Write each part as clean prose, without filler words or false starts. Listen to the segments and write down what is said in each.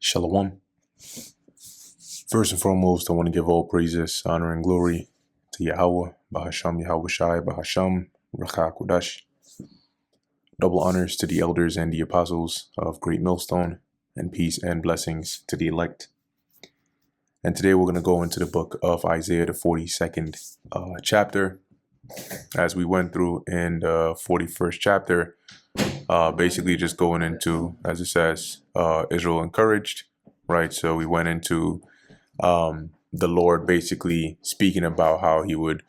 Shalom. First and foremost, I want to give all praises, honor, and glory to Yahweh, Bahasham Yahweh Shai, Bahasham, Rakha Kudash. Double honors to the elders and the apostles of Great Millstone, and peace and blessings to the elect. And today we're going to go into the book of Isaiah, the 42nd chapter. As we went through in the 41st chapter, basically just going into, as it says, Israel encouraged, right? So we went into the Lord basically speaking about how he would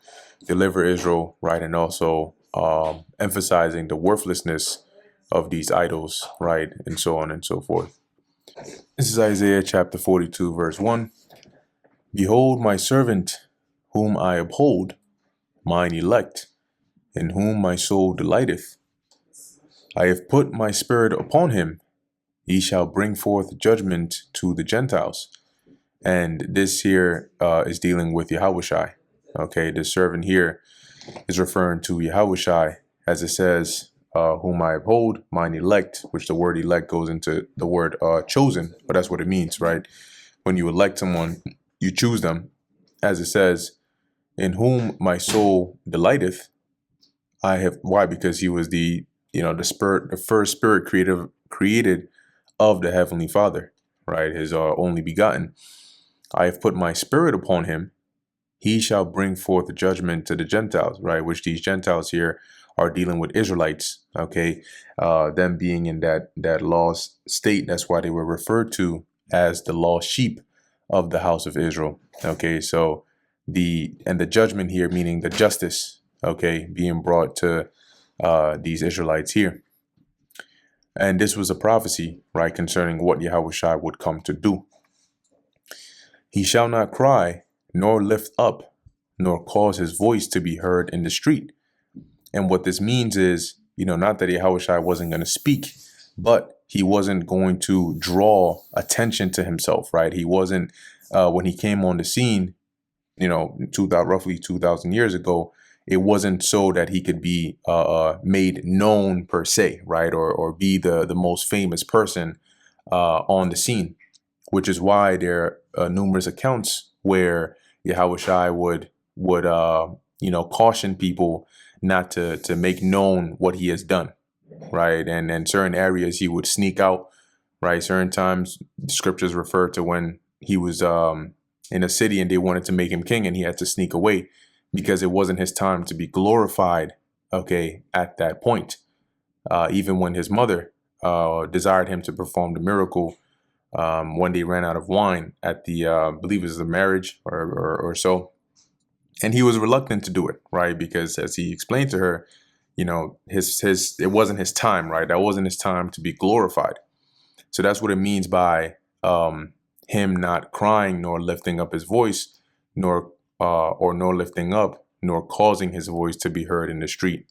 deliver Israel, right? And also emphasizing the worthlessness of these idols, right? And so on and so forth. This is Isaiah chapter 42, verse 1. Behold my servant, whom I uphold, mine elect, in whom my soul delighteth. I have put my spirit upon him. He shall bring forth judgment to the Gentiles. And this here is dealing with Yahushai. Okay, the servant here is referring to Yahushai, as it says, whom I uphold, mine elect, which the word elect goes into the word chosen, but that's what it means, right? When you elect someone, you choose them, as it says, in whom my soul delighteth. I have, why? Because he was the spirit, the first spirit created of the Heavenly Father, right? His only begotten. I have put my spirit upon him. He shall bring forth judgment to the Gentiles, right? Which these Gentiles here are dealing with Israelites, okay? Them being in that lost state. That's why they were referred to as the lost sheep of the house of Israel, okay? So the judgment here, meaning the justice, okay, being brought to these Israelites here. And this was a prophecy, right, concerning what Yahushua would come to do. He shall not cry, nor lift up, nor cause his voice to be heard in the street. And what this means is, not that Yahushua wasn't going to speak, but he wasn't going to draw attention to himself, right? He wasn't, when he came on the scene, roughly 2,000 years ago, it wasn't so that he could be made known per se, right? Or be the most famous person on the scene, which is why there are numerous accounts where Yahushua would caution people not to make known what he has done, right? And in certain areas he would sneak out, right? Certain times scriptures refer to when he was in a city and they wanted to make him king and he had to sneak away because it wasn't his time to be glorified, okay, at that point. Even when his mother desired him to perform the miracle when they ran out of wine at the, I believe it was the marriage or so. And he was reluctant to do it, right? Because as he explained to her, it wasn't his time, right? That wasn't his time to be glorified. So that's what it means by him not crying, nor lifting up his voice, nor lifting up, nor causing his voice to be heard in the street.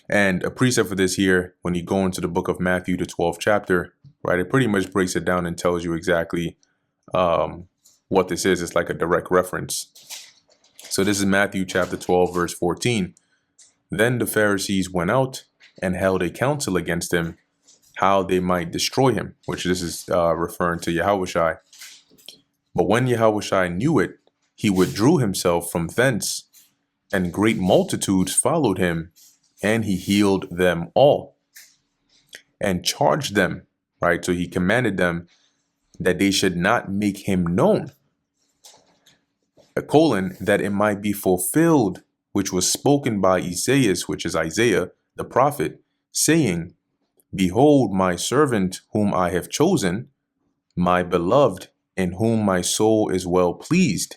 And a precept for this here, when you go into the book of Matthew, the 12th chapter, right, it pretty much breaks it down and tells you exactly what this is. It's like a direct reference. So this is Matthew chapter 12, verse 14. Then the Pharisees went out and held a council against him, how they might destroy him, which this is referring to Yahushua. But when Yahushua knew it, he withdrew himself from thence, and great multitudes followed him, and he healed them all, and charged them, right? So he commanded them that they should not make him known, that it might be fulfilled, which was spoken by Isaiah, which is Isaiah, the prophet, saying, Behold my servant whom I have chosen, my beloved, in whom my soul is well pleased.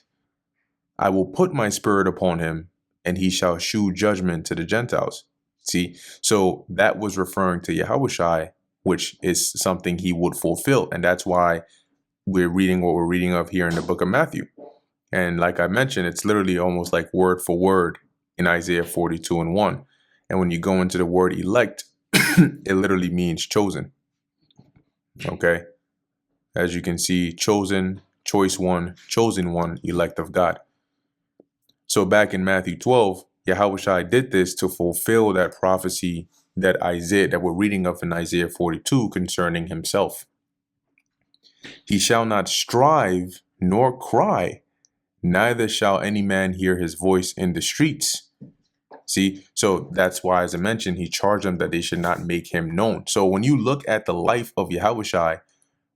I will put my spirit upon him, and he shall shew judgment to the Gentiles. See, so that was referring to Yahushua, which is something he would fulfill. And that's why we're reading what we're reading of here in the book of Matthew. And like I mentioned, it's literally almost like word for word in Isaiah 42 and 1. And when you go into the word elect, it literally means chosen. Okay. As you can see, chosen, choice one, chosen one, elect of God. So back in Matthew 12, Yahushua did this to fulfill that prophecy that we're reading of in Isaiah 42 concerning himself. He shall not strive nor cry, neither shall any man hear his voice in the streets. See, so that's why, as I mentioned, he charged them that they should not make him known. So when you look at the life of Yahushua,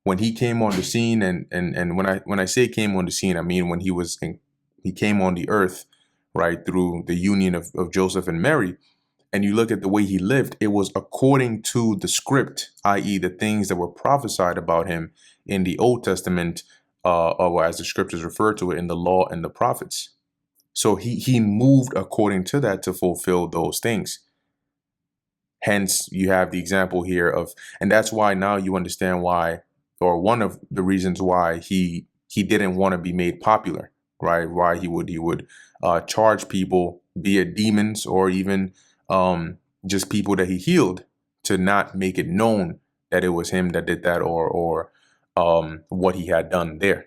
when he came on the scene, and when I say came on the scene, I mean when he came on the earth, right, through the union of Joseph and Mary, and you look at the way he lived, it was according to the script, i.e., the things that were prophesied about him in the Old Testament, or as the scriptures refer to it, in the law and the prophets. So he moved according to that to fulfill those things. Hence, you have the example here of, and that's why now you understand why, or one of the reasons why he didn't want to be made popular, right? Why he would charge people, be it demons or even just people that he healed, to not make it known that it was him that did that, or what he had done there.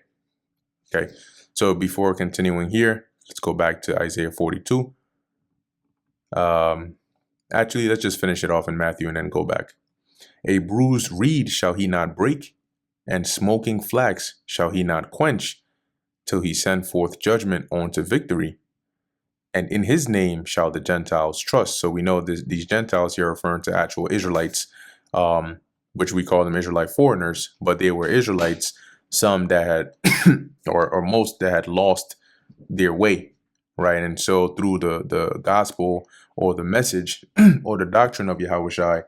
Okay, so before continuing here, let's go back to Isaiah 42. Actually, let's just finish it off in Matthew and then go back. A bruised reed shall he not break, and smoking flax shall he not quench, till he send forth judgment unto victory. And in his name shall the Gentiles trust. So we know these Gentiles here are referring to actual Israelites, which we call them Israelite foreigners, but they were Israelites, some that had, or most that had lost their way, right? And so through the gospel or the message or the doctrine of Yahushua,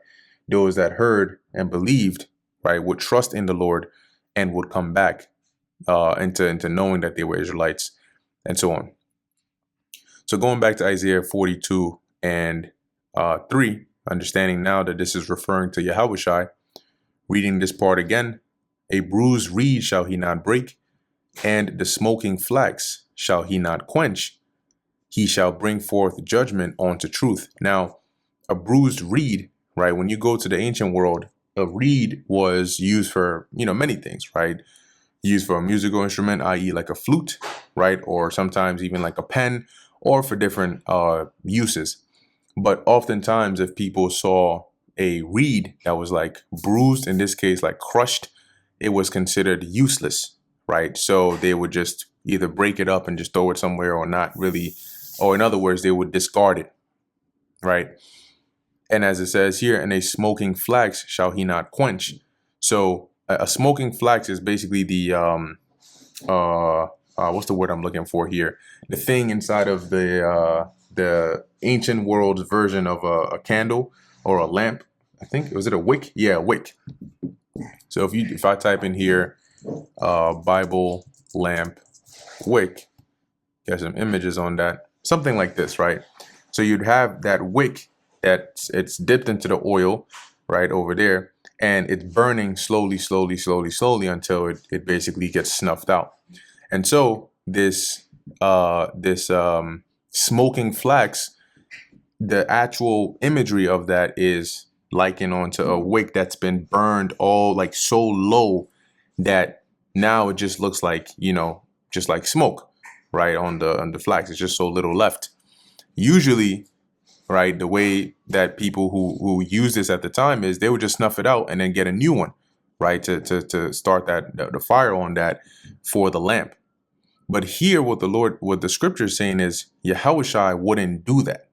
those that heard and believed, right, would trust in the Lord and would come back into knowing that they were Israelites, and so on. So going back to Isaiah 42 and 3, understanding now that this is referring to Yahushua, reading this part again, a bruised reed shall he not break, and the smoking flax shall he not quench. He shall bring forth judgment unto truth. Now, a bruised reed, right? When you go to the ancient world, a reed was used for, many things, right? Used for a musical instrument, i.e. like a flute, right? Or sometimes even like a pen, or for different uses. But oftentimes, if people saw a reed that was like bruised, in this case, like crushed, it was considered useless, right? So they would just either break it up and just throw it somewhere, or not really, or in other words, they would discard it, right? And as it says here, and a smoking flax shall he not quench. So a smoking flax is basically the what's the word I'm looking for here? The thing inside of the ancient world's version of a candle or a lamp. I think, was it a wick? Yeah, a wick. So if I type in here, Bible lamp wick, get some images on that, something like this, right? So you'd have that wick that it's dipped into the oil, right, over there, and it's burning slowly until it basically gets snuffed out. And so this smoking flax, the actual imagery of that is likened onto a wick that's been burned all like so low that now it just looks like, just like smoke, right, on the flax. It's just so little left. Usually, right, the way that people who use this at the time is they would just snuff it out and then get a new one, right, to start the fire on that for the lamp. But here, what the scripture is saying is Yahushua wouldn't do that,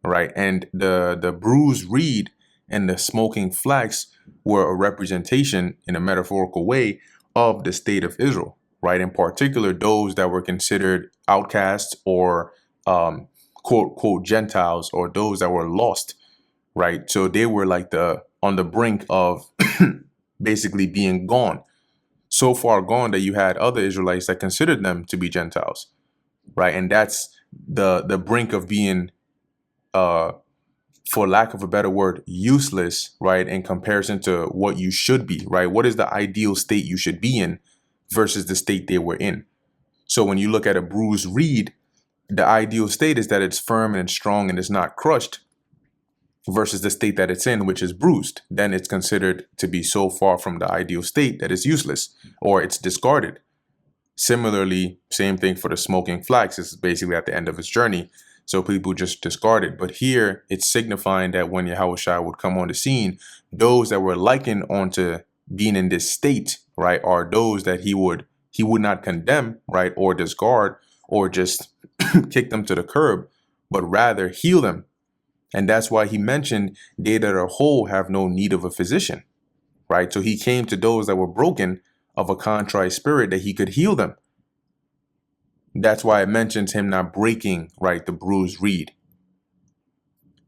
right? And the bruised reed and the smoking flax were a representation, in a metaphorical way, of the state of Israel, right? In particular, those that were considered outcasts, or quote quote Gentiles, or those that were lost, right? So they were like on the brink of basically being gone. So far gone that you had other Israelites that considered them to be Gentiles, right? And that's the brink of being, for lack of a better word, useless, right? In comparison to what you should be, right? What is the ideal state you should be in versus the state they were in? So when you look at a bruised reed, the ideal state is that it's firm and strong and it's not crushed, versus the state that it's in, which is bruised. Then it's considered to be so far from the ideal state that it's useless, or it's discarded. Similarly, same thing for the smoking flax. This is basically at the end of its journey, so people just discard it. But here it's signifying that when Yahushua would come on the scene, those that were likened onto being in this state right, are those that he would not condemn, right, or discard, or just kick them to the curb, but rather heal them. And that's why he mentioned they that are whole have no need of a physician, right? So he came to those that were broken of a contrite spirit that he could heal them. That's why it mentions him not breaking, right, the bruised reed.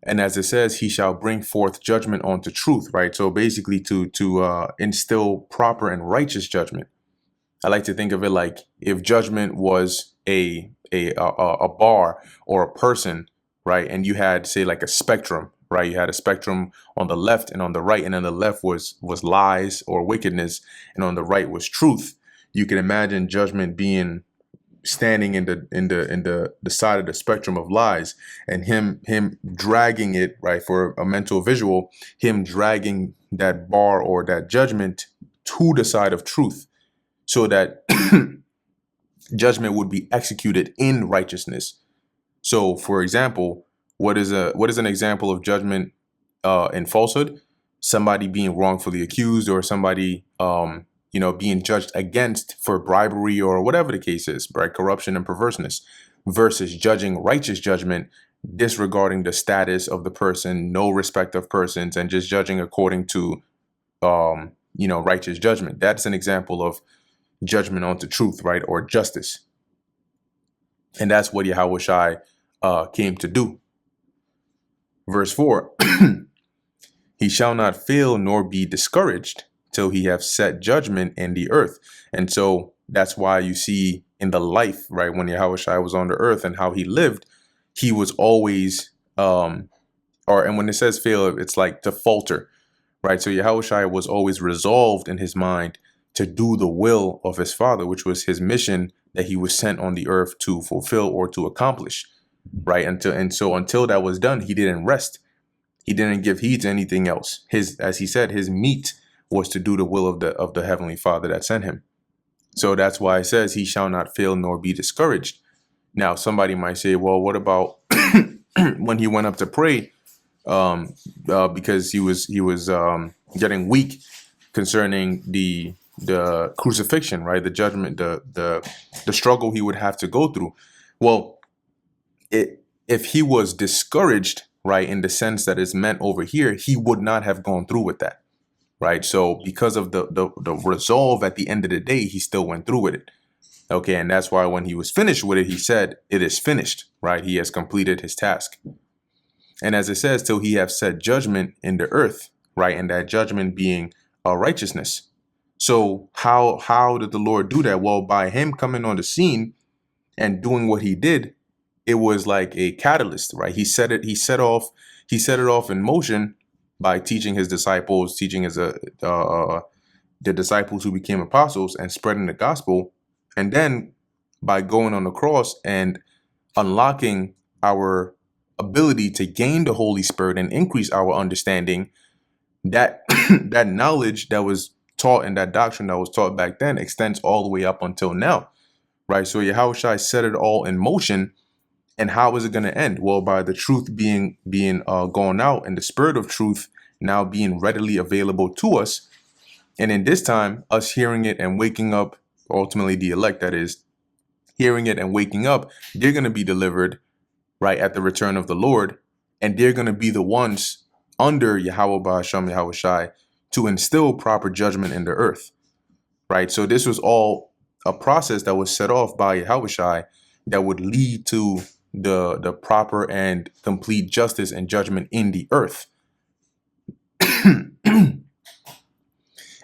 And as it says, he shall bring forth judgment unto truth, right? So basically to instill proper and righteous judgment. I like to think of it like if judgment was a bar or a person, right? And you had, say, like a spectrum, right? You had a spectrum on the left and on the right, and on the left was lies or wickedness, and on the right was truth. You can imagine judgment being standing in the side of the spectrum of lies, and him dragging it, right, for a mental visual, him dragging that bar or that judgment to the side of truth, so that judgment would be executed in righteousness. So, for example, what is an example of judgment in falsehood? Somebody being wrongfully accused, or somebody being judged against for bribery or whatever the case is, right? Corruption and perverseness, versus judging righteous judgment, disregarding the status of the person, no respect of persons, and just judging according to righteous judgment. That's an example of judgment unto truth, right, or justice. And that's what Yahushua came to do. Verse 4, he shall not fail nor be discouraged till he have set judgment in the earth. And so that's why you see in the life, right, when Yahushua was on the earth and how he lived, he was always, and when it says fail, it's like to falter, right? So Yahushua was always resolved in his mind to do the will of his Father, which was his mission that he was sent on the earth to fulfill or to accomplish, right? Until that was done, he didn't rest. He didn't give heed to anything else. As he said, his meat was to do the will of the Heavenly Father that sent him. So that's why it says he shall not fail nor be discouraged. Now, somebody might say, well, what about when he went up to pray? Because he was getting weak concerning the crucifixion, right? The judgment, the struggle he would have to go through. Well, if he was discouraged, right, in the sense that is meant over here, he would not have gone through with that, right? So because of the resolve at the end of the day, he still went through with it. Okay, and that's why when he was finished with it, he said, "It is finished," right? He has completed his task. And as it says, till he have set judgment in the earth, right? And that judgment being righteousness. So how did the Lord do that? Well, by him coming on the scene and doing what he did, it was like a catalyst, right? He set it off in motion by teaching his disciples, the disciples who became apostles, and spreading the gospel. And then by going on the cross and unlocking our ability to gain the Holy Spirit and increase our understanding, that that knowledge that was taught and that doctrine that was taught back then extends all the way up until now, right? So Yahushua set it all in motion. And how is it going to end? Well, by the truth being gone out, and the spirit of truth now being readily available to us. And in this time, us hearing it and waking up, ultimately the elect, that is, hearing it and waking up, they're going to be delivered, right, at the return of the Lord. And they're going to be the ones under Yahweh Ba'asham Yahushai to instill proper judgment in the earth, right? So this was all a process that was set off by Yahushai that would lead to the proper and complete justice and judgment in the earth.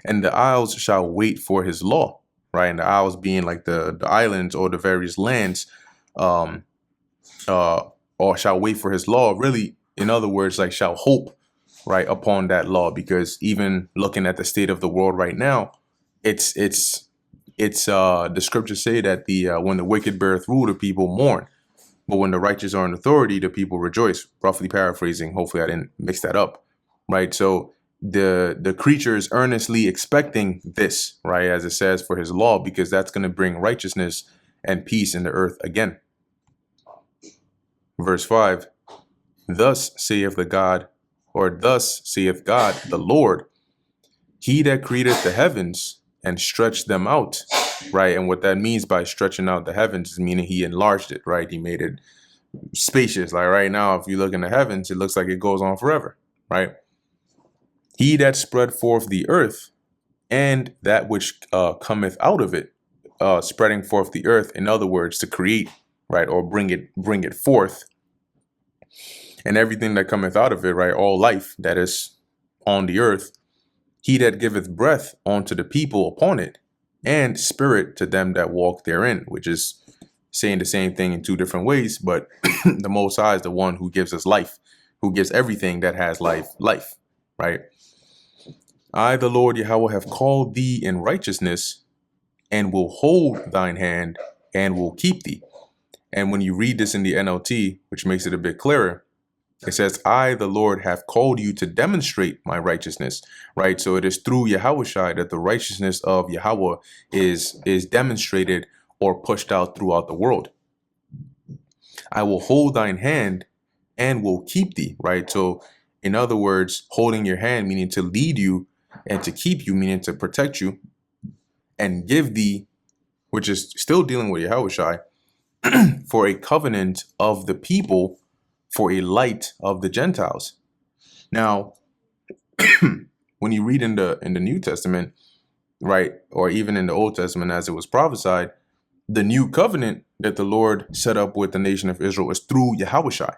And the isles shall wait for his law, right? And the isles being like the islands or the various lands, or shall wait for his law. Really, in other words, like shall hope, right, upon that law. Because even looking at the state of the world right now, it's the scriptures say that when the wicked beareth rule, the people mourn. But when the righteous are in authority, the people rejoice. Roughly paraphrasing. Hopefully I didn't mix that up, right? So the creature is earnestly expecting this, right, as it says, for his law, because that's going to bring righteousness and peace in the earth again. Verse 5, thus saith God, the Lord, he that created the heavens and stretched them out, right? And what that means by stretching out the heavens is meaning he enlarged it, right? He made it spacious. Like right now, if you look in the heavens, it looks like it goes on forever, right? He that spread forth the earth and that which cometh out of it, spreading forth the earth, in other words, to create, right, or bring it forth, and everything that cometh out of it, right, all life that is on the earth, he that giveth breath unto the people upon it, and spirit to them that walk therein, which is saying the same thing in two different ways, but the Most High is the one who gives us life, who gives everything that has life, right? I, the Lord Yahweh, have called thee in righteousness, and will hold thine hand, and will keep thee. And when you read this in the NLT, which makes it a bit clearer, it says, I, the Lord, have called you to demonstrate my righteousness, right? So it is through Yahushua that the righteousness of Yahweh is demonstrated or pushed out throughout the world. I will hold thine hand and will keep thee, right? So in other words, holding your hand, meaning to lead you, and to keep you, meaning to protect you, and give thee, which is still dealing with Yahushua, for a covenant of the people, for a light of the Gentiles. Now, when you read in the New Testament, right, or even in the Old Testament as it was prophesied, the new covenant that the Lord set up with the nation of Israel is through Yahushua,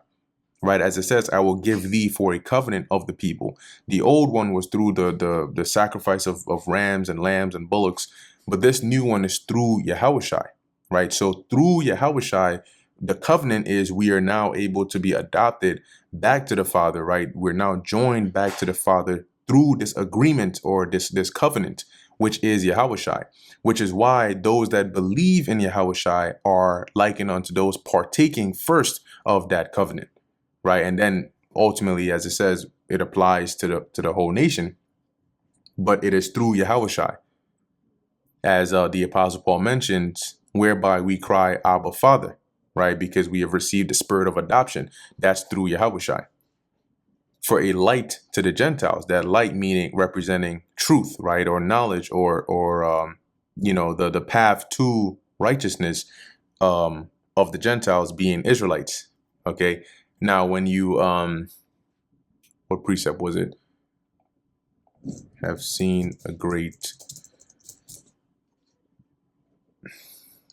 right? As it says, I will give thee for a covenant of the people. The old one was through the sacrifice of rams and lambs and bullocks, but this new one is through Yahushua, right? So through Yahushua, the covenant is we are now able to be adopted back to the Father, right? We're now joined back to the Father through this agreement or this covenant, which is Yahushua, which is why those that believe in Yahushua are likened unto those partaking first of that covenant, right? And then ultimately, as it says, it applies to the whole nation, but it is through Yahushua, as the Apostle Paul mentions, whereby we cry, Abba, Father, right? Because we have received the spirit of adoption. That's through Yahushua. For a light to the Gentiles, that light meaning representing truth, right? Or knowledge, or the path to righteousness of the Gentiles being Israelites. Okay. Now, when you, what precept was it? Have seen a great,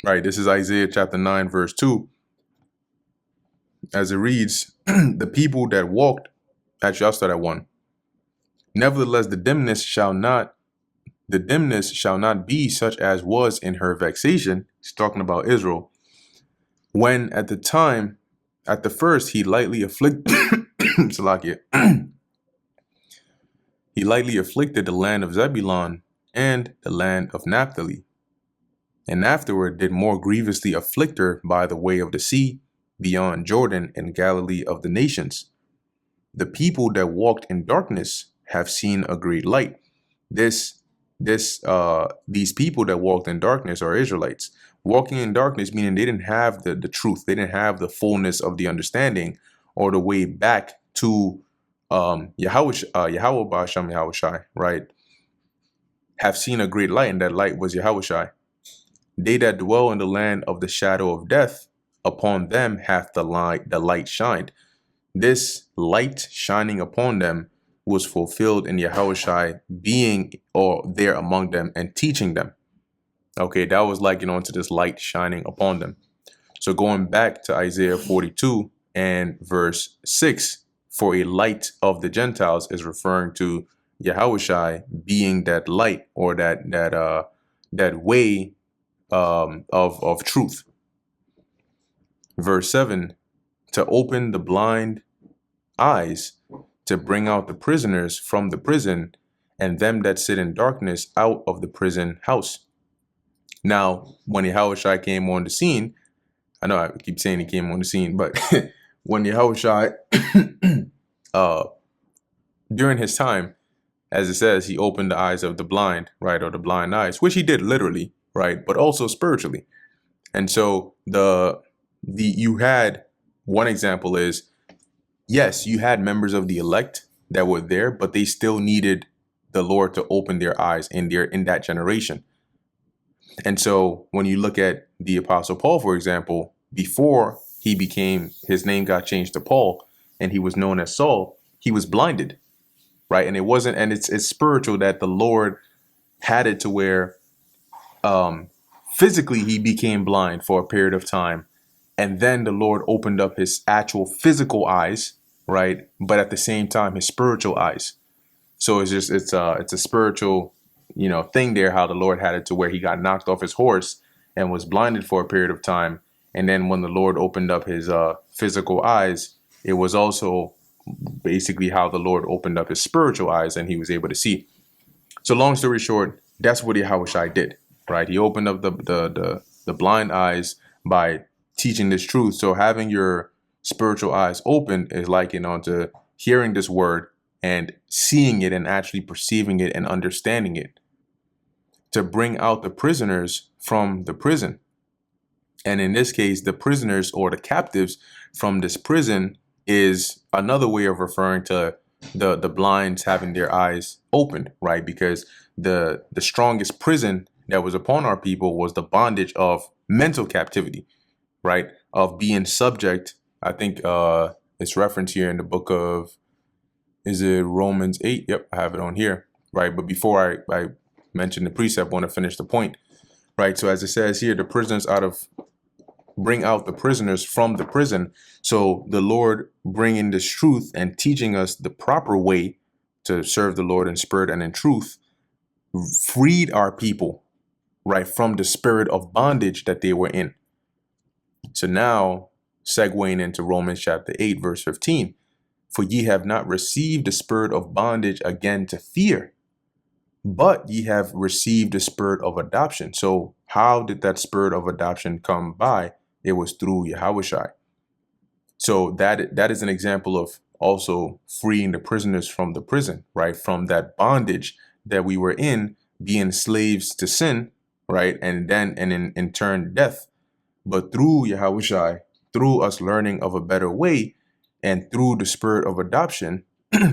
right? This is Isaiah chapter 9, verse 2. As it reads, the people that walked, actually, I'll start at 1. Nevertheless, the dimness shall not be such as was in her vexation. He's talking about Israel. When at the first, he lightly afflicted, he lightly afflicted the land of Zebulun and the land of Naphtali, and afterward did more grievously afflict her by the way of the sea, beyond Jordan and Galilee of the nations. The people that walked in darkness have seen a great light. These people that walked in darkness are Israelites. Walking in darkness meaning they didn't have the truth. They didn't have the fullness of the understanding or the way back to Yahweh Ba'asham Yahushai, right? Have seen a great light, and that light was Yahushai. They that dwell in the land of the shadow of death, upon them hath the light shined. This light shining upon them was fulfilled in Yahushai being or there among them and teaching them. Okay, that was likened onto this light shining upon them. So going back to Isaiah 42 and verse 6, for a light of the Gentiles is referring to Yahushai being that light or that way of truth. Verse 7, to open the blind eyes, to bring out the prisoners from the prison, and them that sit in darkness out of the prison house. Now, when Yahushua came on the scene, I know I keep saying he came on the scene, but when Yahushua, during his time, as it says, he opened the eyes of the blind, right, or the blind eyes, which he did literally, right, but also spiritually. And so you had one example is, yes, you had members of the elect that were there, but they still needed the Lord to open their eyes in that generation. And so when you look at the Apostle Paul, for example, before his name got changed to Paul and he was known as Saul, he was blinded, right? And it's spiritual that the Lord had it to where physically he became blind for a period of time. And then the Lord opened up his actual physical eyes, right? But at the same time, his spiritual eyes. So it's a spiritual, thing there, how the Lord had it to where he got knocked off his horse and was blinded for a period of time. And then when the Lord opened up his physical eyes, it was also basically how the Lord opened up his spiritual eyes and he was able to see. So long story short, that's what Yahushua did, right? He opened up the blind eyes by teaching this truth. So having your spiritual eyes open is likened onto hearing this word and seeing it and actually perceiving it and understanding it, to bring out the prisoners from the prison. And in this case, the prisoners or the captives from this prison is another way of referring to the blinds having their eyes opened, right? Because the strongest prison that was upon our people was the bondage of mental captivity, right? Of being subject. I think it's referenced here in the book of, is it Romans 8? Yep, I have it on here, right? But before I mention the precept, I want to finish the point, right? So as it says here, bring out the prisoners from the prison. So the Lord bringing this truth and teaching us the proper way to serve the Lord in spirit and in truth, freed our people, right, from the spirit of bondage that they were in. So now, segueing into Romans chapter 8, verse 15, for ye have not received the spirit of bondage again to fear, but ye have received the spirit of adoption. So how did that spirit of adoption come by? It was through Yahushua. So that is an example of also freeing the prisoners from the prison, right? From that bondage that we were in, being slaves to sin, right? And in turn death. But through Yahushua, through us learning of a better way, and through the spirit of adoption,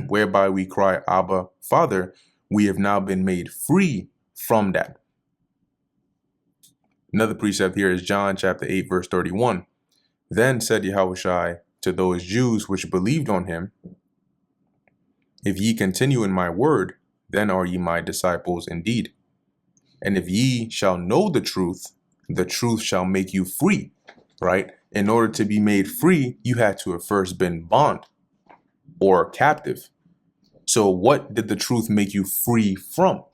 whereby we cry, Abba, Father, we have now been made free from that. Another precept here is John chapter 8, verse 31. Then said Yahushua to those Jews which believed on him, if ye continue in my word, then are ye my disciples indeed. And if ye shall know the truth shall make you free, right? In order to be made free, you had to have first been bond or captive. So what did the truth make you free from?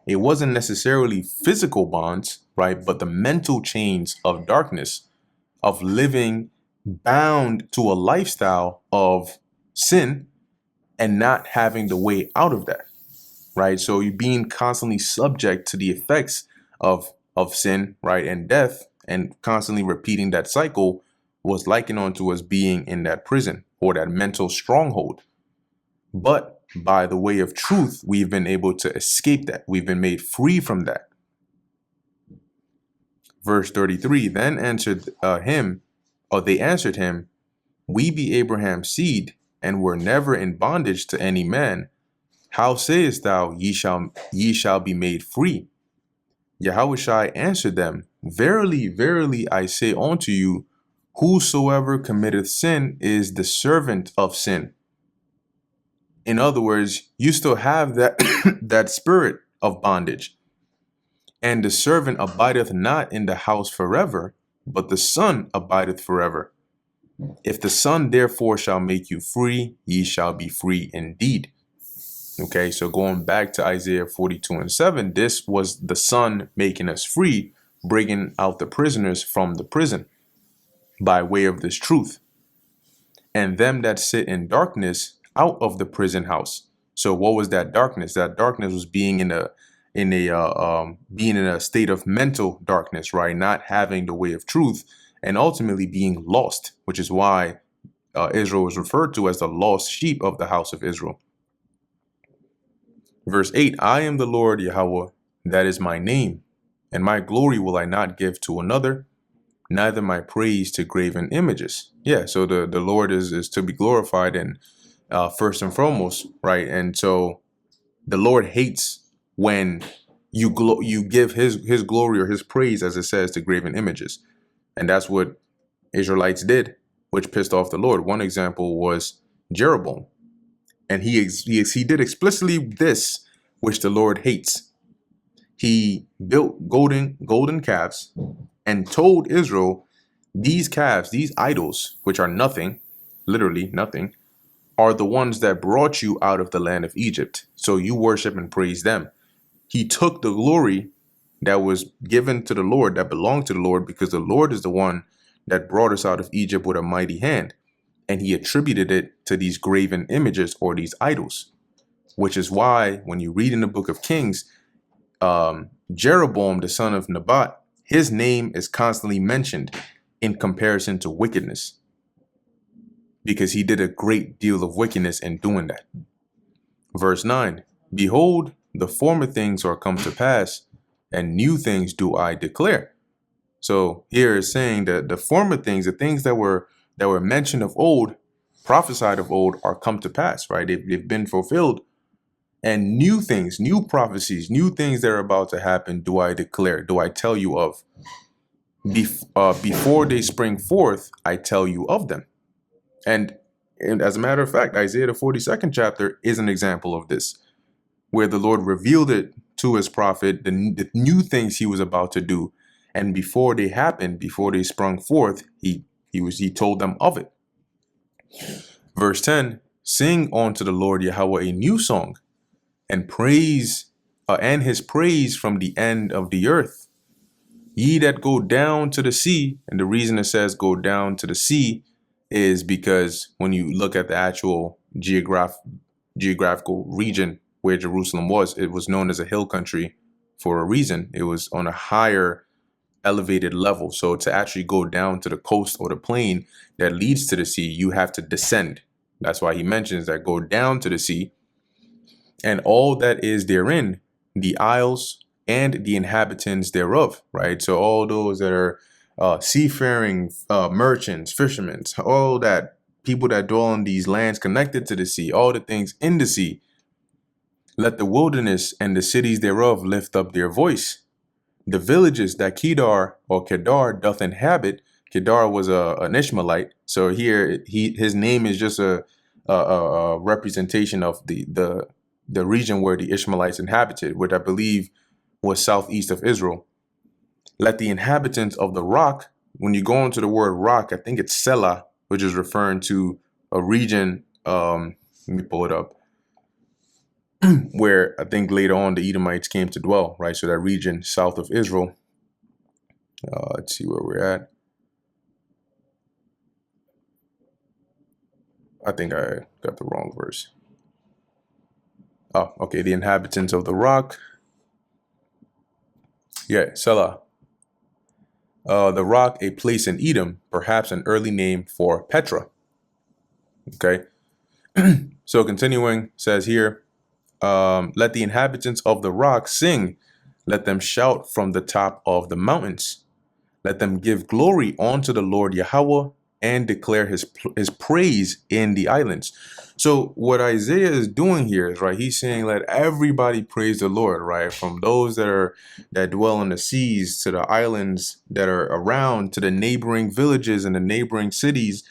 It wasn't necessarily physical bonds, right? But the mental chains of darkness, of living bound to a lifestyle of sin and not having the way out of that, right? So you're being constantly subject to the effects of sin, right? And death, and constantly repeating that cycle was likened onto us being in that prison or that mental stronghold. But by the way of truth, we've been able to escape that. We've been made free from that. Verse 33, then they answered him, we be Abraham's seed, and were never in bondage to any man. How sayest thou, ye shall be made free? Yahushua answered them, verily, verily, I say unto you, whosoever committeth sin is the servant of sin. In other words, you still have that that spirit of bondage. And the servant abideth not in the house forever, but the Son abideth forever. If the Son therefore shall make you free, ye shall be free indeed. Okay, so going back to Isaiah 42:7, this was the Son making us free, bringing out the prisoners from the prison by way of this truth. And them that sit in darkness out of the prison house. So what was that darkness? That darkness was being in a state of mental darkness, right? Not having the way of truth and ultimately being lost, which is why Israel is referred to as the lost sheep of the house of Israel. Verse 8, I am the Lord Yahweh, that is my name, and my glory will I not give to another, neither my praise to graven images. Yeah, so the Lord is to be glorified and first and foremost, right? And so The Lord hates when you give his glory or his praise, as it says, to graven images. And that's what Israelites did, which pissed off the Lord. One example was Jeroboam. And he did explicitly this, which the Lord hates. He built golden calves and told Israel, these calves, these idols, which are nothing, literally nothing, are the ones that brought you out of the land of Egypt. So you worship and praise them. He took the glory that was given to the Lord, that belonged to the Lord, because the Lord is the one that brought us out of Egypt with a mighty hand. And he attributed it to these graven images or these idols, which is why when you read in the book of Kings, Jeroboam, the son of Nebat, his name is constantly mentioned in comparison to wickedness, because he did a great deal of wickedness in doing that. Verse 9, behold, the former things are come to pass, and new things do I declare. So here is saying that the former things, the things that were mentioned of old, prophesied of old, are come to pass, right? They've been fulfilled. And new things, new prophecies, new things that are about to happen, do I declare, do I tell you of. Before they spring forth, I tell you of them. And as a matter of fact, Isaiah the 42nd chapter is an example of this, where the Lord revealed it to his prophet, the new things he was about to do. And before they happened, before they sprung forth, he told them of it. Verse 10, sing unto the Lord Yahweh a new song, and praise and his praise from the end of the earth. Ye that go down to the sea, and the reason it says go down to the sea is because when you look at the actual geographical region where Jerusalem was, it was known as a hill country for a reason. It was on a higher elevated level. So to actually go down to the coast or the plain that leads to the sea, you have to descend. That's why he mentions that go down to the sea, and all that is therein, the isles and the inhabitants thereof, right? So all those that are seafaring merchants, fishermen, all that, people that dwell in these lands connected to the sea, all the things in the sea, let the wilderness and the cities thereof lift up their voice. The villages that Kedar doth inhabit. Kedar was an Ishmaelite. So here his name is just a representation of the region where the Ishmaelites inhabited, which I believe was southeast of Israel. Let the inhabitants of the rock, when you go into the word rock, I think it's Selah, which is referring to a region, let me pull it up, where I think later on the Edomites came to dwell, right? So that region south of Israel. Let's see where we're at. I think I got the wrong verse. Oh, okay. The inhabitants of the rock. Yeah, Selah. The rock, a place in Edom, perhaps an early name for Petra. Okay. So continuing, says here, let the inhabitants of the rock sing. Let them shout from the top of the mountains. Let them give glory unto the Lord Yahweh and declare his praise in the islands. So what Isaiah is doing here is, right, he's saying, let everybody praise the Lord, right? From those that dwell on the seas to the islands that are around, to the neighboring villages and the neighboring cities,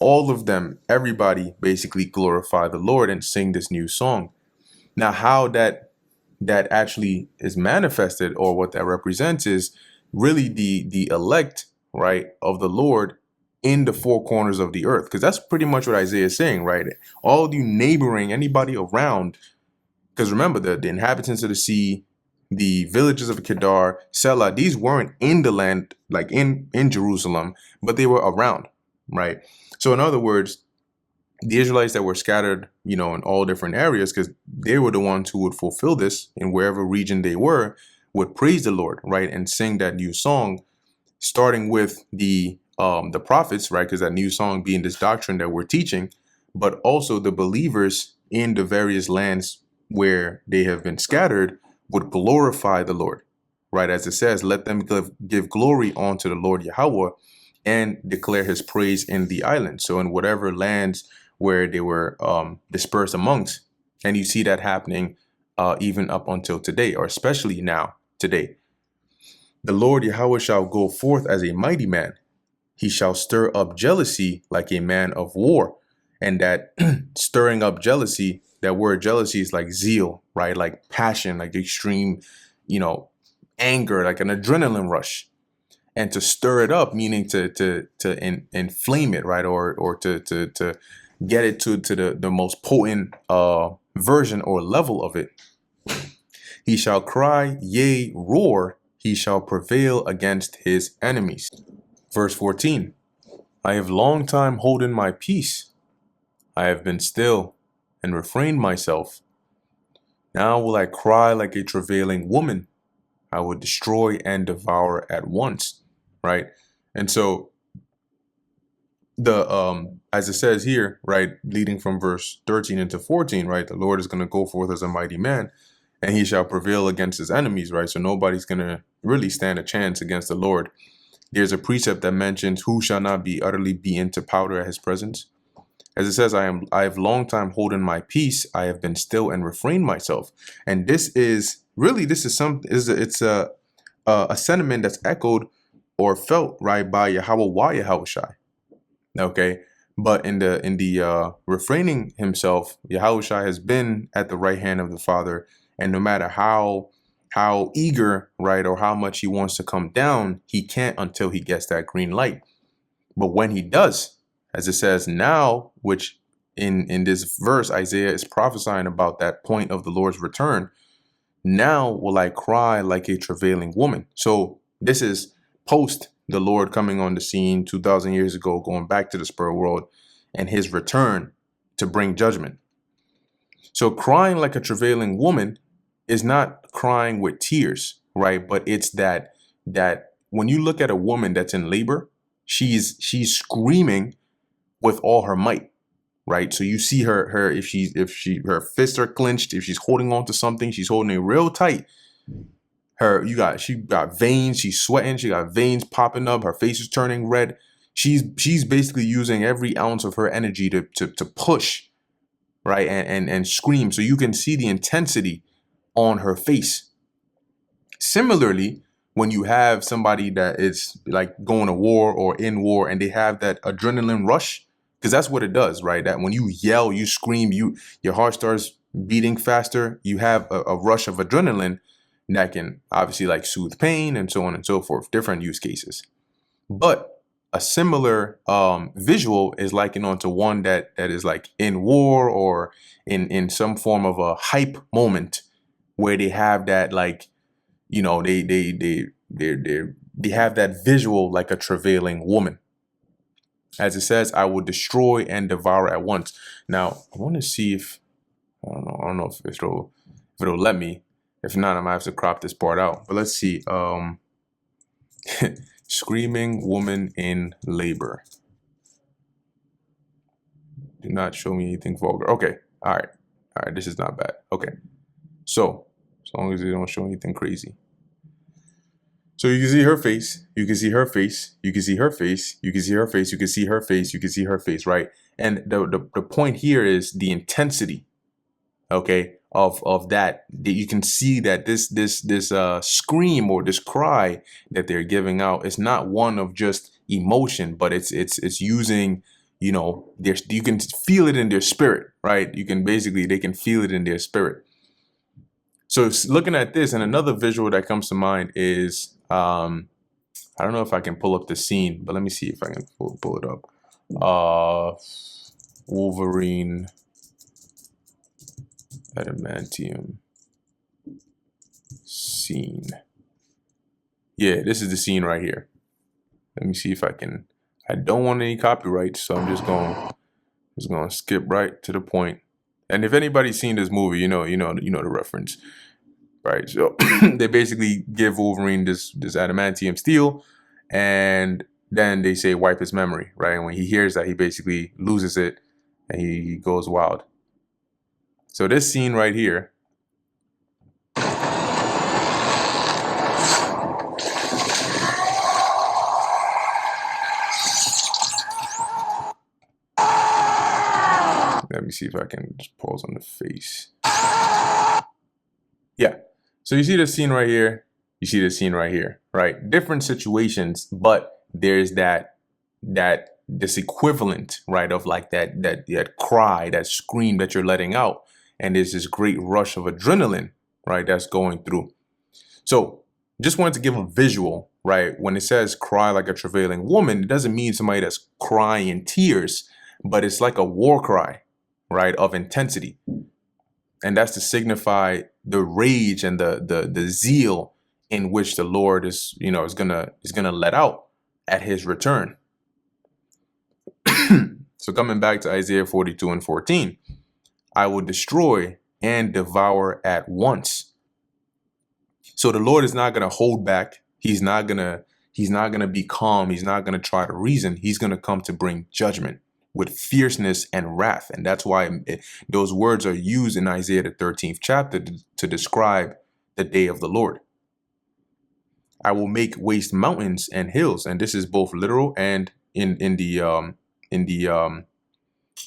all of them, everybody basically glorify the Lord and sing this new song. Now, how that actually is manifested, or what that represents, is really the elect, right, of the Lord in the four corners of the earth. Because that's pretty much what Isaiah is saying, right? All you neighboring, anybody around, because remember, the inhabitants of the sea, the villages of Kedar, Selah, these weren't in the land, like in Jerusalem, but they were around, right? So in other words, the Israelites that were scattered, in all different areas, because they were the ones who would fulfill this in wherever region they were, would praise the Lord, right, and sing that new song, starting with the prophets, right, because that new song being this doctrine that we're teaching, but also the believers in the various lands where they have been scattered would glorify the Lord, right, as it says, let them give glory unto the Lord Yahweh and declare his praise in the islands. So in whatever lands where they were dispersed amongst, and you see that happening even up until today, or especially now, today. The Lord Yahweh shall go forth as a mighty man. He shall stir up jealousy like a man of war. And that stirring up jealousy, that word jealousy is like zeal, right? Like passion, like extreme, anger, like an adrenaline rush. And to stir it up, meaning to inflame it, right? Or to get it to the most potent version or level of it. He shall cry, yea, roar. He shall prevail against his enemies. Verse 14. I have long time holden my peace. I have been still and refrained myself. Now will I cry like a travailing woman. I will destroy and devour at once. Right? And so as it says here, right, leading from verse 13 into 14, right, the Lord is going to go forth as a mighty man, and he shall prevail against his enemies, right? So nobody's going to really stand a chance against the Lord. There's a precept that mentions who shall not be utterly beaten to powder at his presence. As it says, I have long time holden my peace. I have been still and refrained myself. And it's a sentiment that's echoed or felt, right, by Yahweh Yahushai. Okay. But in the refraining himself, Yahushai has been at the right hand of the Father. And no matter how eager, right, or how much he wants to come down, he can't until he gets that green light. But when he does, as it says now, which in this verse, Isaiah is prophesying about that point of the Lord's return. Now will I cry like a travailing woman. So this is post the Lord coming on the scene 2,000 years ago, going back to the spirit world, and his return to bring judgment. So crying like a travailing woman is not crying with tears, right? But it's that when you look at a woman that's in labor, she's screaming with all her might, right? So you see her her fists are clenched, if she's holding on to something, she's holding it real tight. She got veins, she's sweating, she got veins popping up, her face is turning red. She's basically using every ounce of her energy to push, right? And scream. So you can see the intensity on her face. Similarly, when you have somebody that is like going to war or in war and they have that adrenaline rush, because that's what it does, right? That when you yell, you scream, your heart starts beating faster, you have a rush of adrenaline that can obviously like soothe pain and so on and so forth, different use cases. But a similar visual is likened onto one that is like in war or in some form of a hype moment where they have that, like, they have that visual like a travailing woman. As it says, I will destroy and devour at once. Now, I want to see if, I don't know if it'll let me. If not, I might have to crop this part out. But let's see. Screaming woman in labor. Do not show me anything vulgar. Okay. All right. This is not bad. Okay. So, as long as they don't show anything crazy. So you can see her face. You can see her face. You can see her face. You can see her face. You can see her face. You can see her face. Right. And the point here is the intensity. Okay. Of that you can see that this scream or this cry that they're giving out is not one of just emotion, but it's using, you can feel it in their spirit, right? They can feel it in their spirit. So looking at this, and another visual that comes to mind is I don't know if I can pull up the scene, but let me see if I can pull it up. Wolverine adamantium scene. Yeah, this is the scene right here. Let me see if I can. I don't want any copyrights, so I'm just going to skip right to the point. And if anybody's seen this movie, you know the reference, right? So they basically give Wolverine this adamantium steel, and then they say wipe his memory, right? And when he hears that, he basically loses it, and he goes wild. So this scene right here, let me see if I can just pause on the face. Yeah. So you see the scene right here. You see the scene right here, right? Different situations, but there's that this equivalent, right, of like that cry, that scream that you're letting out, and there's this great rush of adrenaline, right, that's going through. So just wanted to give a visual, right? When it says cry like a travailing woman, it doesn't mean somebody that's crying in tears, but it's like a war cry, right, of intensity. And that's to signify the rage and the zeal in which the Lord is gonna let out at his return. So coming back to Isaiah 42 and 14, I will destroy and devour at once. So the Lord is not going to hold back. He's not going to be calm. He's not going to try to reason. He's going to come to bring judgment with fierceness and wrath. And that's why those words are used in Isaiah the 13th chapter to describe the day of the Lord. I will make waste mountains and hills, and this is both literal and in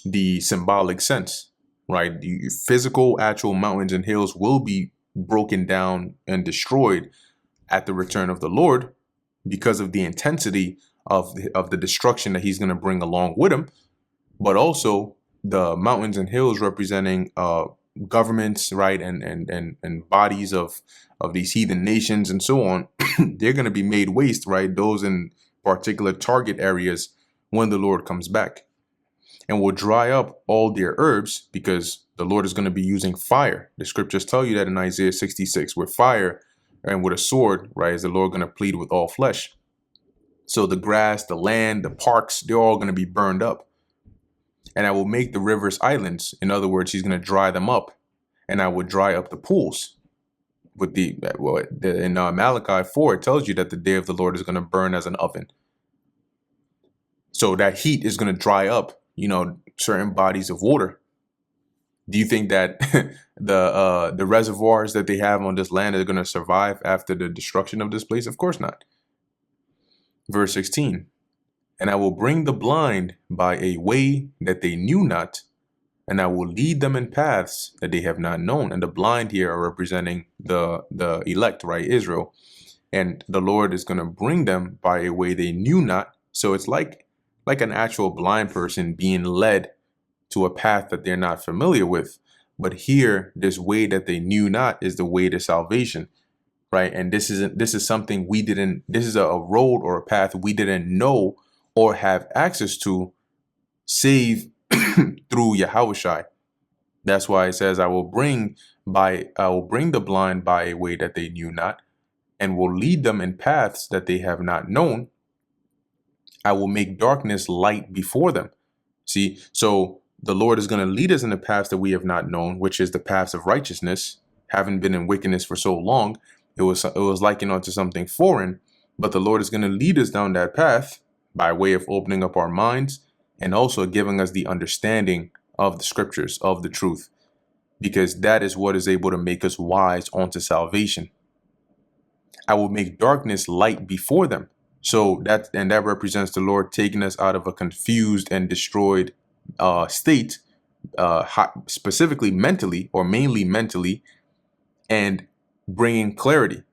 the symbolic sense, right? The physical, actual mountains and hills will be broken down and destroyed at the return of the Lord because of the intensity of the destruction that he's going to bring along with him. But also the mountains and hills representing governments, right, and bodies of these heathen nations and so on. They're going to be made waste, right? Those in particular target areas when the Lord comes back. And will dry up all their herbs, because the Lord is going to be using fire. The scriptures tell you that in Isaiah 66, with fire and with a sword, right, is the Lord going to plead with all flesh. So the grass, the land, the parks, they're all going to be burned up. And I will make the rivers islands. In other words, he's going to dry them up. And I will dry up the pools. With in Malachi 4, it tells you that the day of the Lord is going to burn as an oven. So that heat is going to dry up, certain bodies of water. Do you think that the reservoirs that they have on this land are going to survive after the destruction of this place? Of course not. Verse 16, and I will bring the blind by a way that they knew not, and I will lead them in paths that they have not known. And the blind here are representing the elect, right, Israel. And the Lord is going to bring them by a way they knew not. So it's like an actual blind person being led to a path that they're not familiar with. But here, this way that they knew not is the way to salvation, right? And this is something this is a road or a path we didn't know or have access to, save through Yahushai. That's why it says, I will bring the blind by a way that they knew not, and will lead them in paths that they have not known. I will make darkness light before them. See, so the Lord is going to lead us in the paths that we have not known, which is the paths of righteousness. Having been in wickedness for so long, it was likened unto something foreign, but the Lord is going to lead us down that path by way of opening up our minds and also giving us the understanding of the scriptures, of the truth, because that is what is able to make us wise unto salvation. I will make darkness light before them. So that represents the Lord taking us out of a confused and destroyed state, specifically mentally, or mainly mentally, and bringing clarity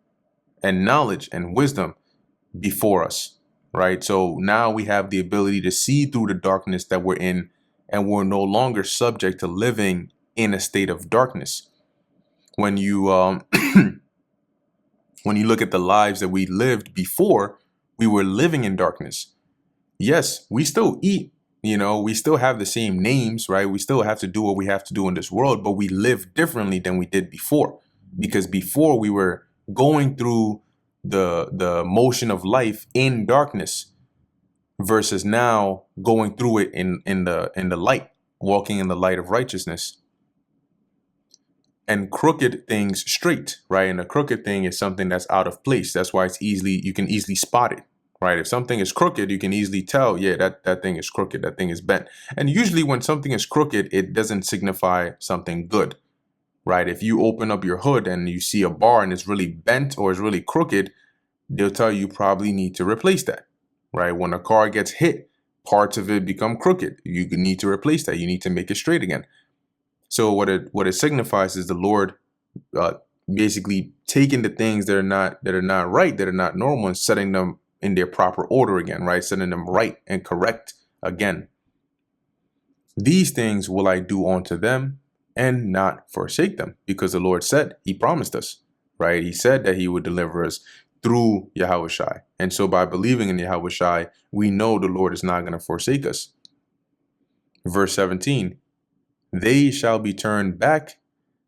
and knowledge and wisdom before us, right? So now we have the ability to see through the darkness that we're in, and we're no longer subject to living in a state of darkness. When you when you look at the lives that we lived before, we were living in darkness. Yes, we still eat, we still have the same names, right? We still have to do what we have to do in this world, but we live differently than we did before. Because before we were going through the motion of life in darkness, versus now going through it in the light, walking in the light of righteousness. And crooked things straight, right? And a crooked thing is something that's out of place. That's why you can easily spot it, right? If something is crooked, you can easily tell, yeah, that thing is crooked, that thing is bent. And usually when something is crooked, it doesn't signify something good, right? If you open up your hood and you see a bar and it's really bent or it's really crooked, they'll tell you probably need to replace that, right? When a car gets hit, parts of it become crooked. You need to replace that. You need to make it straight again. So what it signifies is the Lord basically taking the things that are not right, that are not normal, and setting them in their proper order again, right? Setting them right and correct again. These things will I do unto them and not forsake them, because the Lord said, he promised us, right? He said that he would deliver us through Yahushai. And so by believing in Yahushai, we know the Lord is not going to forsake us. Verse 17, they shall be turned back,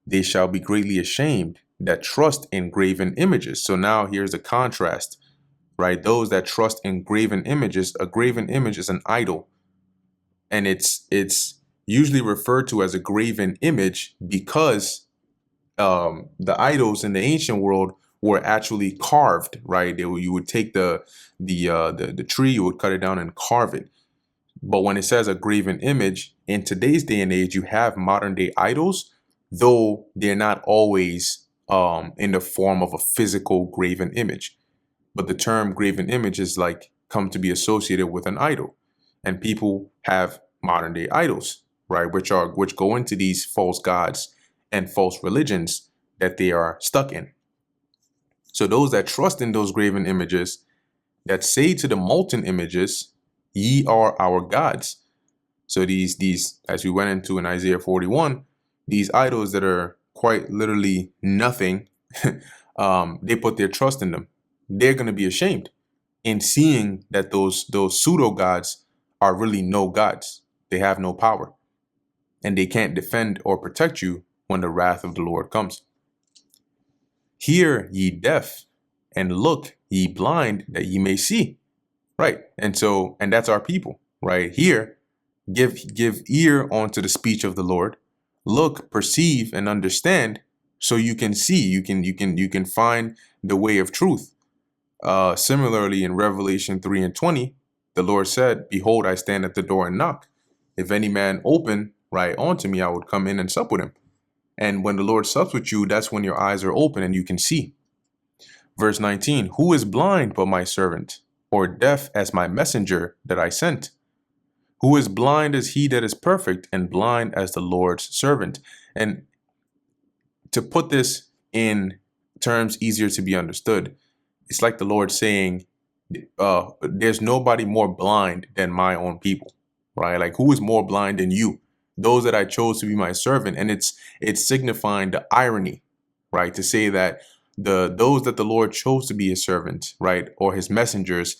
they shall be greatly ashamed that trust in graven images. So now here's a contrast, right? Those that trust in graven images, a graven image is an idol. And it's usually referred to as a graven image because the idols in the ancient world were actually carved, right? You would take the tree, you would cut it down and carve it. But when it says a graven image, in today's day and age, you have modern day idols, though they're not always in the form of a physical graven image. But the term graven image is like come to be associated with an idol. And people have modern day idols, right? Which go into these false gods and false religions that they are stuck in. So those that trust in those graven images, that say to the molten images, ye are our gods. So these, as we went into in Isaiah 41, these idols that are quite literally nothing, they put their trust in them. They're going to be ashamed in seeing that those pseudo gods are really no gods. They have no power, and they can't defend or protect you when the wrath of the Lord comes. Hear ye deaf, and look ye blind, that ye may see. Right. And that's our people, right? Hear, give ear unto the speech of the Lord. Look, perceive, and understand, so you can see, you can find the way of truth. Similarly, in Revelation 3:20, the Lord said, behold, I stand at the door and knock. If any man open right unto me, I would come in and sup with him. And when the Lord sups with you, that's when your eyes are open and you can see. Verse 19, who is blind but my servant, or deaf as my messenger that I sent? Who is blind as he that is perfect, and blind as the Lord's servant? And to put this in terms easier to be understood, it's like the Lord saying, there's nobody more blind than my own people, right? Like, who is more blind than you? Those that I chose to be my servant. And it's signifying the irony, right? To say that those that the Lord chose to be his servant, right? Or his messengers,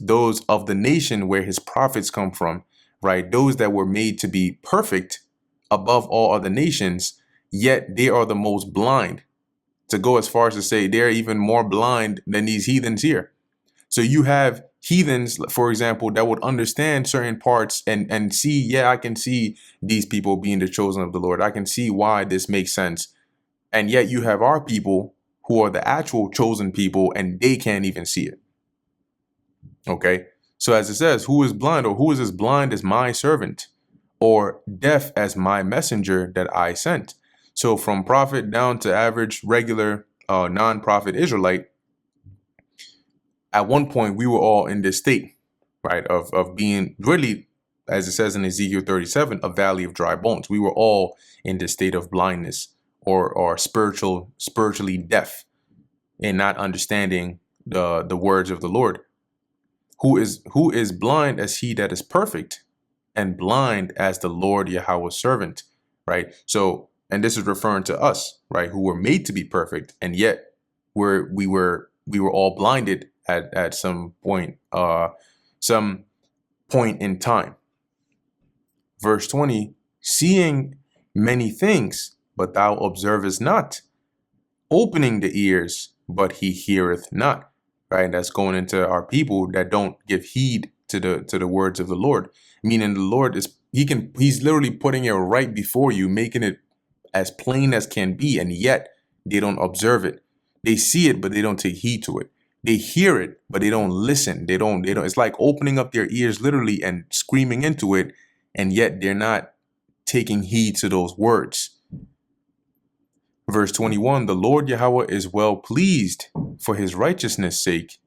those of the nation where his prophets come from, right? Those that were made to be perfect above all other nations, yet they are the most blind. To go as far as to say they're even more blind than these heathens here. So you have heathens, for example, that would understand certain parts and see, yeah, I can see these people being the chosen of the Lord. I can see why this makes sense. And yet you have our people who are the actual chosen people, and they can't even see it. Okay. So as it says, who is blind, or who is as blind as my servant, or deaf as my messenger that I sent? So from prophet down to average, regular, non-prophet Israelite, at one point we were all in this state, right, of being really, as it says in Ezekiel 37, a valley of dry bones. We were all in this state of blindness, or spiritually deaf, and not understanding the words of the Lord. Who is blind as he that is perfect, and blind as the Lord Yahweh's servant, right? So, and this is referring to us, right, who were made to be perfect, and yet we were all blinded at some point in time. Verse 20, seeing many things, but thou observest not, opening the ears, but he heareth not. Right, that's going into our people that don't give heed to the words of the Lord. Meaning the Lord he's literally putting it right before you, making it as plain as can be, and yet they don't observe it. They see it, but they don't take heed to it. They hear it, but they don't listen. They don't. It's like opening up their ears literally and screaming into it, and yet they're not taking heed to those words. Verse 21, the Lord Yahweh is well pleased for his righteousness' sake.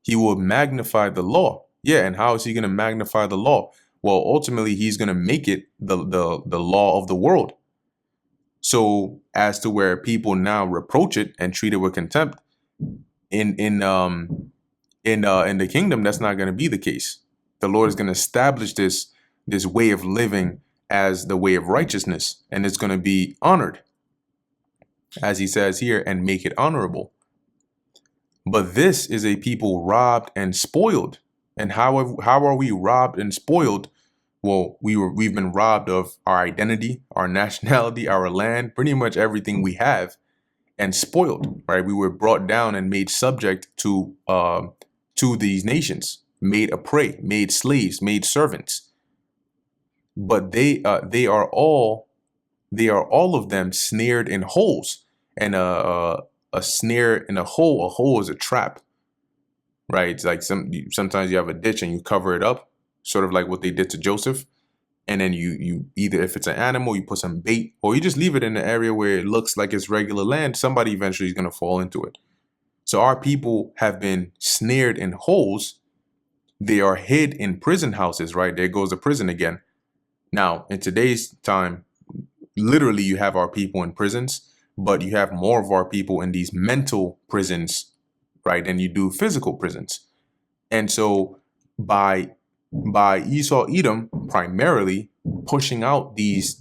He will magnify the law. Yeah, and how is he going to magnify the law? Well, ultimately, he's going to make it the law of the world. So as to where people now reproach it and treat it with contempt, in the kingdom, that's not going to be the case. The Lord is going to establish this way of living as the way of righteousness, and it's going to be honored, as he says here, and make it honorable. But this is a people robbed and spoiled. And how are we robbed and spoiled? Well, we've been robbed of our identity, our nationality, our land, pretty much everything we have, and spoiled. Right? We were brought down and made subject to these nations, made a prey, made slaves, made servants. But they are all of them snared in holes, and a snare in a hole. A hole is a trap, right? It's like sometimes you have a ditch and you cover it up, sort of like what they did to Joseph. And then you either, if it's an animal, you put some bait, or you just leave it in an area where it looks like it's regular land. Somebody eventually is going to fall into it. So our people have been snared in holes. They are hid in prison houses, right? There goes the prison again. Now, in today's time, literally you have our people in prisons, but you have more of our people in these mental prisons, right, than you do physical prisons. And so by Esau Edom primarily pushing out these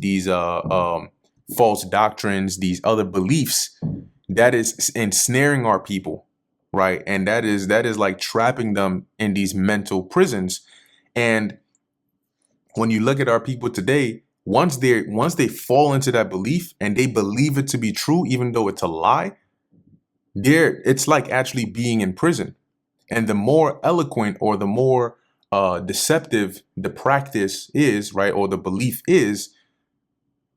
false doctrines, these other beliefs, that is ensnaring our people, right? And that is like trapping them in these mental prisons. And when you look at our people today, once they fall into that belief and they believe it to be true, even though it's a lie, it's like actually being in prison. And the more eloquent or the more deceptive the practice is, right, or the belief is,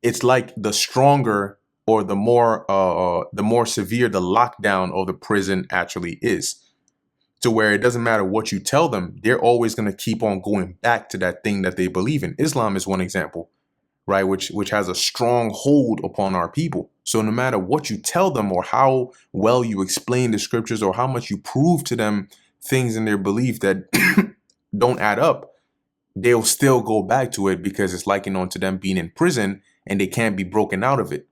it's like the stronger or the more severe the lockdown of the prison actually is. To where it doesn't matter what you tell them, they're always going to keep on going back to that thing that they believe in. Islam is one example, right, which has a strong hold upon our people. So no matter what you tell them or how well you explain the scriptures or how much you prove to them things in their belief that don't add up, they'll still go back to it because it's likened on to them being in prison and they can't be broken out of it.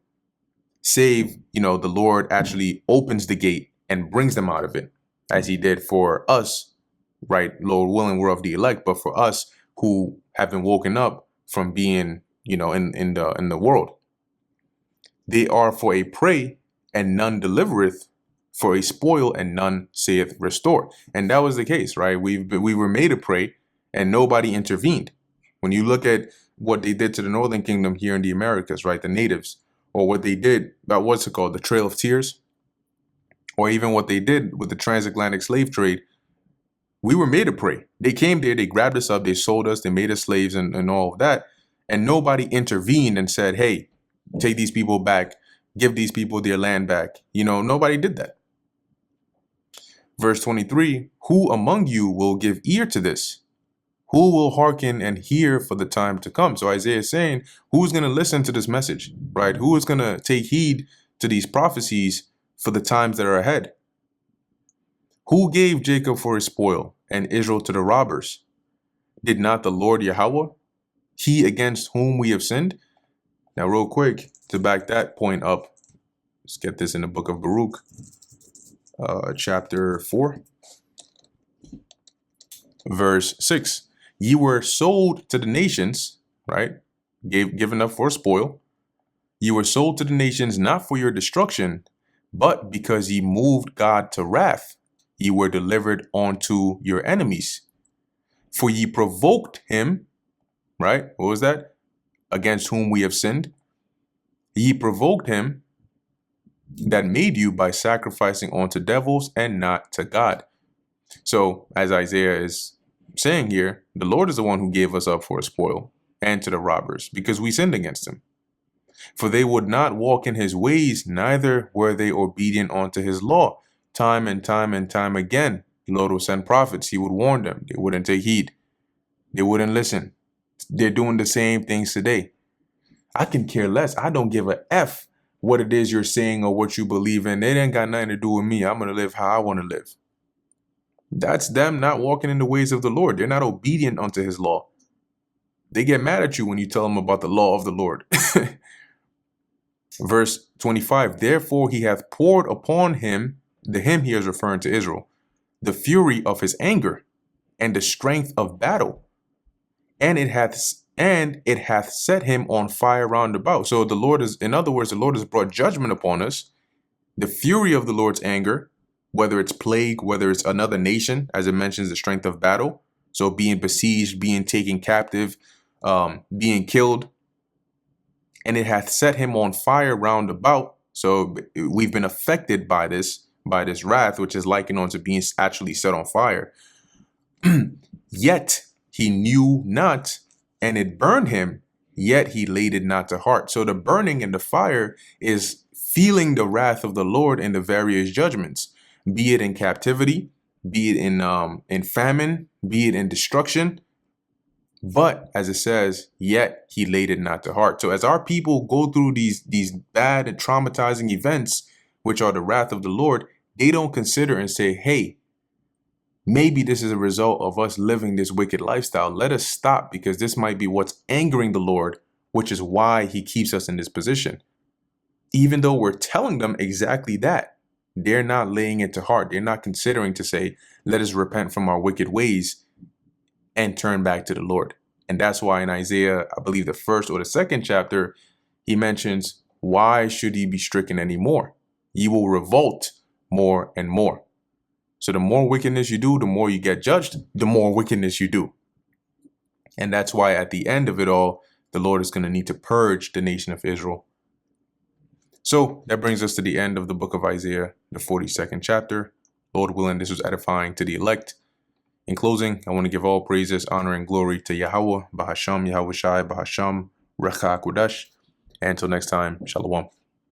Save, the Lord actually opens the gate and brings them out of it, as he did for us, right? Lord willing, we're of the elect, but for us who have been woken up from being, in the world. They are for a prey, and none delivereth, for a spoil, and none saith restore. And that was the case, right? We were made a prey, and nobody intervened. When you look at what they did to the Northern Kingdom here in the Americas, right? The natives, or what they did, what's it called? The Trail of Tears, or even what they did with the transatlantic slave trade. We were made a prey. They came there, they grabbed us up, they sold us, they made us slaves and all of that. And nobody intervened and said, hey, take these people back, give these people their land back. Nobody did that. Verse 23, who among you will give ear to this? Who will hearken and hear for the time to come? So Isaiah is saying, who's going to listen to this message, right? Who is going to take heed to these prophecies for the times that are ahead? Who gave Jacob for his spoil and Israel to the robbers? Did not the Lord Yahweh, he against whom we have sinned? Now, real quick, to back that point up, let's get this in the book of Baruch, chapter 4, verse 6. Ye were sold to the nations, right? Given up for a spoil. Ye were sold to the nations not for your destruction, but because ye moved God to wrath. Ye were delivered unto your enemies. For ye provoked him, right? What was that? Against whom we have sinned. Ye provoked him that made you by sacrificing unto devils and not to God. So, as Isaiah is saying here, the Lord is the one who gave us up for a spoil and to the robbers because we sinned against him. For they would not walk in his ways, neither were they obedient unto his law. Time and time and time again, the Lord would send prophets. He would warn them. They wouldn't take heed. They wouldn't listen. They're doing the same things today. I can care less. I don't give a F what it is you're saying or what you believe in. It ain't got nothing to do with me. I'm going to live how I want to live. That's them not walking in the ways of the Lord. They're not obedient unto his law. They get mad at you when you tell them about the law of the Lord. Verse 25, therefore he hath poured upon him, the him here is referring to Israel, the fury of his anger and the strength of battle, and it hath set him on fire round about. So the Lord is, in other words, the Lord has brought judgment upon us. The fury of the Lord's anger, whether it's plague, whether it's another nation, as it mentions the strength of battle. So being besieged, being taken captive, being killed. And it hath set him on fire round about. So we've been affected by this wrath, which is likened unto being actually set on fire. Yet he knew not, and it burned him, yet he laid it not to heart. So the burning and the fire is feeling the wrath of the Lord in the various judgments, be it in captivity, be it in famine, be it in destruction. But as it says, yet he laid it not to heart. So as our people go through these bad and traumatizing events, which are the wrath of the Lord, they don't consider and say, hey, maybe this is a result of us living this wicked lifestyle. Let us stop, because this might be what's angering the Lord, which is why he keeps us in this position. Even though we're telling them exactly that, they're not laying it to heart. They're not considering to say, let us repent from our wicked ways and turn back to the Lord. And that's why in Isaiah, I believe the 1st or the 2nd chapter, he mentions, why should ye be stricken anymore? Ye will revolt more and more. So the more wickedness you do, the more you get judged, the more wickedness you do. And that's why at the end of it all, the Lord is going to need to purge the nation of Israel. So that brings us to the end of the book of Isaiah, the 42nd chapter. Lord willing, this was edifying to the elect. In closing, I want to give all praises, honor, and glory to Yahweh, Bahasham, Yahweh Shai, Bahasham, Recha Kodash. And until next time, Shalom.